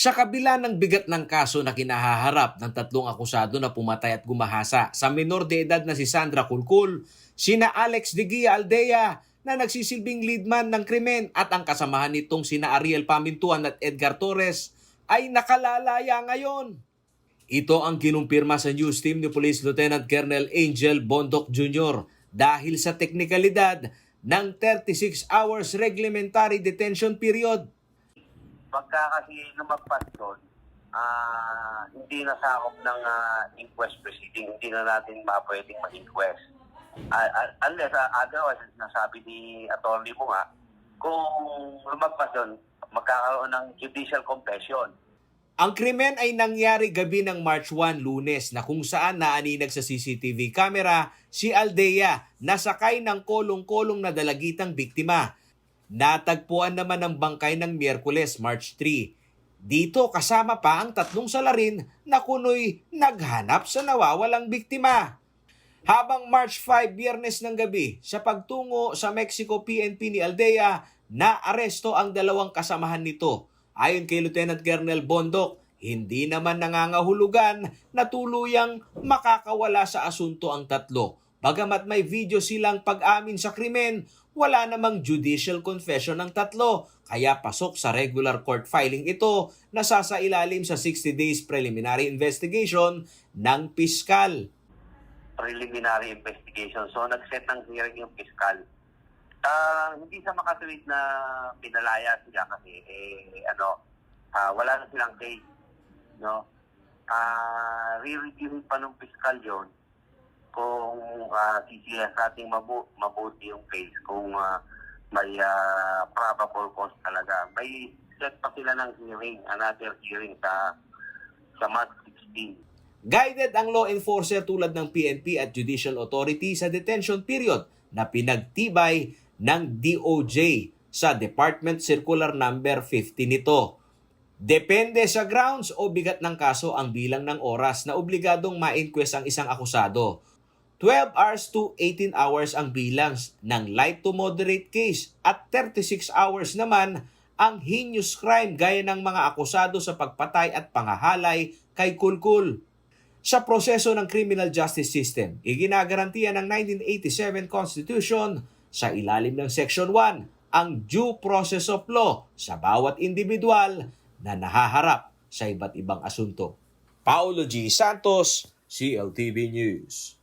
Sa kabila ng bigat ng kaso na kinahaharap ng tatlong akusado na pumatay at gumahasa sa menor de edad na si Sandra Kulkul, sina Alex de Guia Aldea na nagsisilbing leadman ng krimen at ang kasamahan nitong sina Ariel Pamintuan at Edgar Torres ay nakalalaya ngayon. Ito ang kinumpirma sa news team ni Police Lieutenant Colonel Angel Bondoc Jr. dahil sa teknikalidad ng 36 hours reglementary detention period. Pagka kasi lumagpas doon, hindi nasakop ng inquest proceeding, hindi na natin pwedeng ma-inquest. Unless otherwise, nasabi ni attorney mo nga, kung lumagpas doon, magkakaroon ng judicial confession. Ang krimen ay nangyari gabi ng March 1, Lunes, na kung saan naaninag sa CCTV camera si Aldea na sakay ng kolong-kolong na dalagitang biktima. Natagpuan naman ang bangkay ng Miyerkules, March 3. Dito kasama pa ang tatlong salarin na kunoy naghanap sa nawawalang biktima. Habang March 5, Biyernes ng gabi, sa pagtungo sa Mexico PNP ni Aldea, naaresto ang dalawang kasamahan nito. Ayon kay Lieutenant Colonel Bondoc, hindi naman nangangahulugan na tuluyang makakawala sa asunto ang tatlo. Bagamat may video silang pag-amin sa krimen, wala namang judicial confession ng tatlo, kaya pasok sa regular court filing ito na sasailalim sa 60 days preliminary investigation ng piskal. Preliminary investigation. So, nag-set ng hearing yung piskal. Hindi sa makatuwid na pinalaya sila kasi, wala na silang case. No? Re-reviewin pa ng piskal yon kung sisiya sa ating mabuti yung case, kung may probable cause talaga. May set pa sila ng hearing, another hearing sa March 16. Guided ang law enforcer tulad ng PNP at Judicial Authority sa detention period na pinagtibay ng DOJ sa Department Circular Number 50 nito. Depende sa grounds o bigat ng kaso ang bilang ng oras na obligadong ma-inquest ang isang akusado. 12 hours to 18 hours ang bilang ng light to moderate case at 36 hours naman ang heinous crime gaya ng mga akusado sa pagpatay at pangahalay kay Kulkul. Sa proseso ng criminal justice system, iginagarantiya ng 1987 Constitution sa ilalim ng Section 1 ang due process of law sa bawat individual na nahaharap sa iba't ibang asunto. Paulo G. Santos, CLTV News.